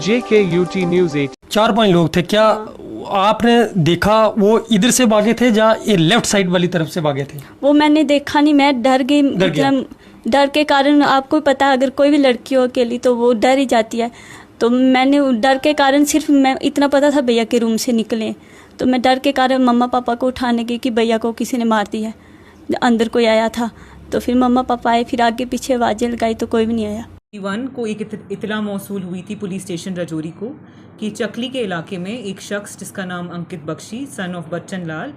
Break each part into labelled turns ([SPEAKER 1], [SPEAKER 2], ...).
[SPEAKER 1] JKUT News 8।
[SPEAKER 2] 4-5 लोग थे, क्या आपने देखा वो इधर से भागे थे या ये लेफ्ट साइड वाली तरफ से भागे थे?
[SPEAKER 3] वो मैंने देखा नहीं, मैं डर गई। मतलब डर के कारण, आपको पता है अगर कोई भी लड़की हो अकेली तो वो डर ही जाती है। तो मैंने डर के कारण, सिर्फ मैं इतना पता था भैया के रूम से निकले, तो मैं डर के कारण मम्मा पापा को उठाने गई कि भैया को किसी ने मार दिया, अंदर कोई आया था। तो फिर मम्मा पापा आए, फिर आगे पीछे आवाज़ें लगाई तो कोई भी नहीं आया।
[SPEAKER 4] 1 को एक इतला मौसूल हुई थी पुलिस स्टेशन रजौरी को कि चकली के इलाके में एक शख्स जिसका नाम अंकित बख्शी सन ऑफ बच्चन लाल,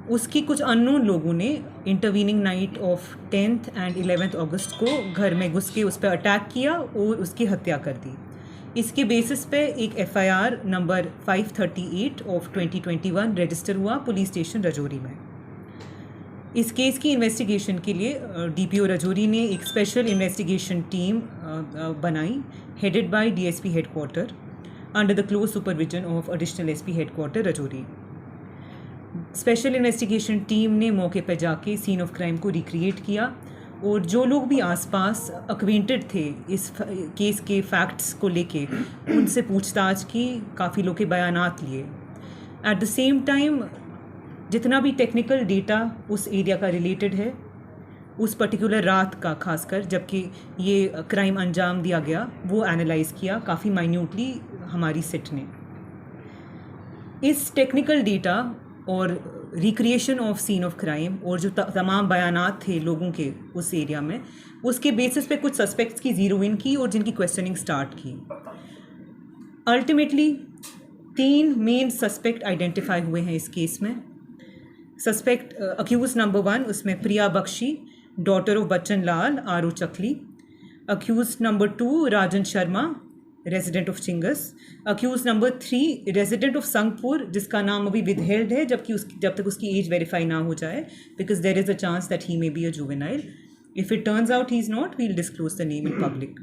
[SPEAKER 4] उसकी कुछ अननोन लोगों ने intervening night of 10th and 11th अगस्त को घर में घुस के उस पर अटैक किया और उसकी हत्या कर दी। इसके बेसिस पे एक FIR नंबर 538 ऑफ 2021 रजिस्टर हुआ पुलिस स्टेशन रजौरी में। इस केस की इन्वेस्टिगेशन के लिए DPO रजौरी ने एक स्पेशल इन्वेस्टिगेशन टीम बनाई, headed by DSP headquarter under the close supervision of additional SP headquarter Rajouri. Special investigation team ने मौके पर जाके सीन ऑफ क्राइम को रिक्रिएट किया और जो लोग भी आसपास अक्वेंटेड थे इस केस के फैक्ट्स को लेके उनसे पूछताछ की, काफ़ी लोग के बयानात लिए। एट द सेम टाइम जितना भी टेक्निकल डेटा उस एरिया का रिलेटेड है, उस पर्टिकुलर रात का खासकर जबकि ये क्राइम अंजाम दिया गया, वो एनालाइज़ किया काफ़ी माइन्यूटली हमारी सिट ने। इस टेक्निकल डेटा और recreation of scene of crime और जो तमाम बयानात थे लोगों के उस एरिया में, उसके बेसिस पे कुछ सस्पेक्ट्स की ज़ीरो इन की और जिनकी क्वेश्चनिंग स्टार्ट की। अल्टीमेटली 3 मेन सस्पेक्ट आइडेंटिफाई हुए हैं इस केस में। सस्पेक्ट अक्यूज नंबर 1, उसमें Priya Bakshi, daughter of Bachchan Lal, RO Chakli. Accused number 2 Rajan Sharma, resident of Chingas. Accused number 3 resident of Sangpur, जिसका नाम अभी विदहेल्ड है जब तक उसकी एज वेरीफाई ना हो जाए, because there is a chance that he may be a juvenile. If it turns out he is not, we will disclose the name in public.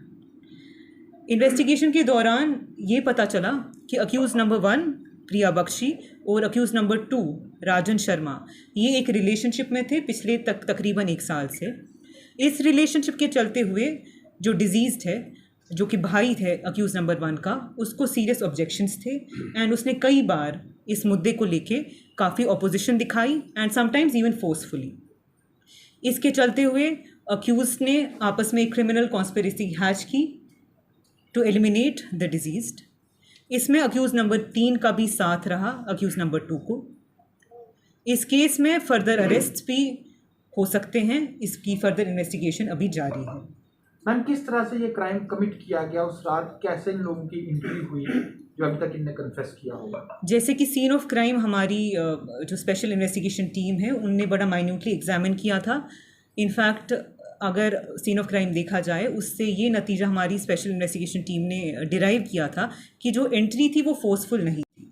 [SPEAKER 4] Investigation के दौरान ये पता चला कि अक्यूज नंबर 1 प्रिया बख्शी और अक्यूज नंबर 2 राजन शर्मा, ये एक रिलेशनशिप में थे पिछले तकरीबन 1 साल से। इस रिलेशनशिप के चलते हुए जो डिजीज़्ड है, जो कि भाई थे अक्यूज नंबर 1 का, उसको सीरियस ऑब्जेक्शंस थे एंड उसने कई बार इस मुद्दे को लेके काफ़ी ऑपोजिशन दिखाई एंड समटाइम्स इवन फोर्सफुली। इसके चलते हुए अक्यूज ने आपस में एक क्रिमिनल कॉन्स्पिरेसी हैच की टू एलिमिनेट द डिजीज्ड। इसमें अक्यूज नंबर 3 का भी साथ रहा अक्यूज नंबर 2 को। इस केस में फर्दर अरेस्ट्स भी हो सकते हैं, इसकी फर्दर इन्वेस्टिगेशन अभी जारी है।
[SPEAKER 5] मैम, किस तरह से ये क्राइम कमिट किया गया उस रात, कैसे इन लोगों की एंट्री हुई जो अभी तक इनने कन्फेस किया होगा?
[SPEAKER 4] जैसे कि सीन ऑफ क्राइम हमारी जो स्पेशल इन्वेस्टिगेशन टीम है उनने बड़ा माइन्यूटली एग्जामिन किया था। इनफैक्ट अगर सीन ऑफ क्राइम देखा जाए, उससे ये नतीजा हमारी स्पेशल इन्वेस्टिगेशन टीम ने डिराइव किया था कि जो एंट्री थी वो फोर्सफुल नहीं थी।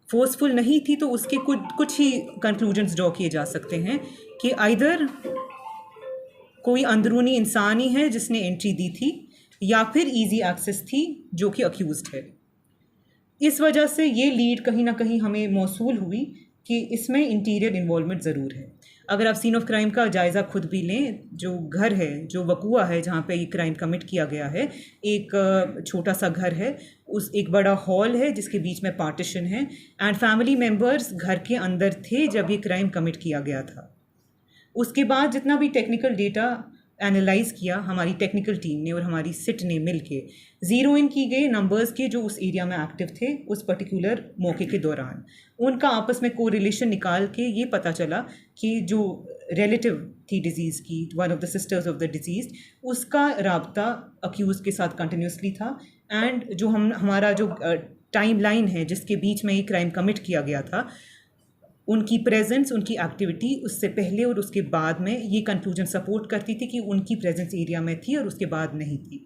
[SPEAKER 4] फोर्सफुल नहीं थी तो उसके कुछ ही कंक्लूजन्स ड्रॉ किए जा सकते हैं कि आइदर कोई अंदरूनी इंसान ही है जिसने एंट्री दी थी या फिर इजी एक्सेस थी जो कि अक्यूज्ड है। इस वजह से ये लीड कहीं ना कहीं हमें मौसूल हुई कि इसमें इंटीरियर इन्वॉल्वमेंट ज़रूर है। अगर आप सीन ऑफ क्राइम का जायज़ा खुद भी लें, जो घर है, जो वकूआ है जहाँ पे ये क्राइम कमिट किया गया है, एक छोटा सा घर है, उस एक बड़ा हॉल है जिसके बीच में पार्टीशन है एंड फैमिली मेम्बर्स घर के अंदर थे जब ये क्राइम कमिट किया गया था। उसके बाद जितना भी टेक्निकल डेटा एनालाइज किया हमारी टेक्निकल टीम ने और हमारी सिट ने मिलके, ज़ीरो इन की गए नंबर्स के जो उस एरिया में एक्टिव थे उस पर्टिकुलर मौके के दौरान, उनका आपस में कोरिलेशन निकाल के ये पता चला कि जो रिलेटिव थी डिजीज़ की, one of the sisters of the disease, उसका राब्ता अक्यूज़ के साथ कंटिन्यूसली था एंड जो हमारा जो टाइम लाइन है जिसके बीच में ये क्राइम कमिट किया गया था, उनकी प्रेजेंस, उनकी एक्टिविटी उससे पहले और उसके बाद में ये कंक्लूजन सपोर्ट करती थी कि उनकी प्रेजेंस एरिया में थी और उसके बाद नहीं थी।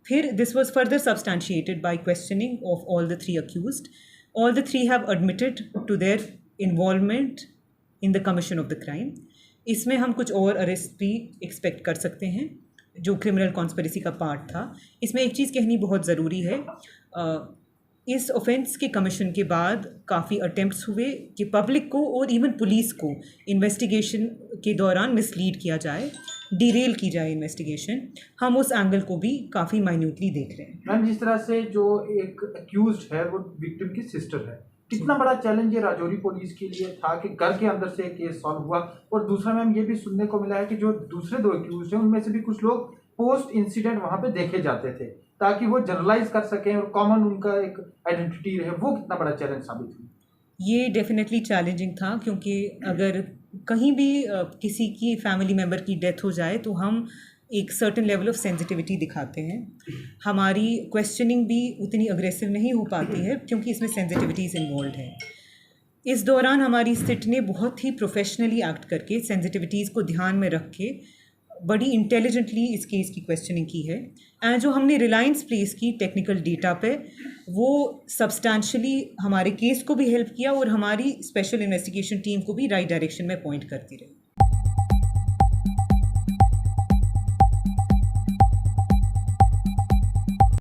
[SPEAKER 4] फिर this was further substantiated by questioning of all the 3 accused. All the 3 have admitted to their involvement in the commission of the crime. इसमें हम कुछ और अरेस्ट भी एक्सपेक्ट कर सकते हैं जो क्रिमिनल कॉन्स्पिरेसी का पार्ट था। इसमें एक चीज़ कहनी बहुत ज़रूरी है, इस ऑफेंस के कमीशन के बाद काफ़ी अटेम्प्ट्स हुए कि पब्लिक को और इवन पुलिस को इन्वेस्टिगेशन के दौरान मिसलीड किया जाए, डिरेल की जाए इन्वेस्टिगेशन, हम उस एंगल को भी काफ़ी माइन्यूटली देख रहे हैं।
[SPEAKER 5] मैम, जिस तरह से जो एक अक्यूज्ड है वो विक्टिम की सिस्टर है, कितना बड़ा चैलेंज ये राजौरी पुलिस के लिए था कि घर के अंदर से केस सॉल्व हुआ? और दूसरा मैम, ये भी सुनने को मिला है कि जो दूसरे 2 अक्यूज्ड हैं उनमें से भी कुछ लोग पोस्ट इंसिडेंट वहां पे देखे जाते थे ताकि वो जनरलाइज कर सकें और कॉमन उनका एक आइडेंटिटी रहे। वो कितना बड़ा चैलेंज साबित हुआ?
[SPEAKER 4] ये डेफिनेटली चैलेंजिंग था, क्योंकि अगर कहीं भी किसी की फैमिली मेम्बर की डेथ हो जाए तो हम एक सर्टेन लेवल ऑफ सेंसिटिविटी दिखाते हैं। हमारी क्वेश्चनिंग भी उतनी अग्रेसिव नहीं हो पाती है क्योंकि इसमें सेंसिटिविटीज़ इन्वॉल्व है। इस दौरान हमारी सिट ने बहुत ही प्रोफेशनली एक्ट करके सेंसिटिविटीज़ को ध्यान में रख के बड़ी इंटेलिजेंटली इस केस की क्वेश्चनिंग की है। एंड जो हमने रिलायंस प्लेस की टेक्निकल डेटा पे, वो सब्सटैंशियली हमारे केस को भी हेल्प किया और हमारी स्पेशल इन्वेस्टिगेशन टीम को भी राइट डायरेक्शन में पॉइंट करती रही।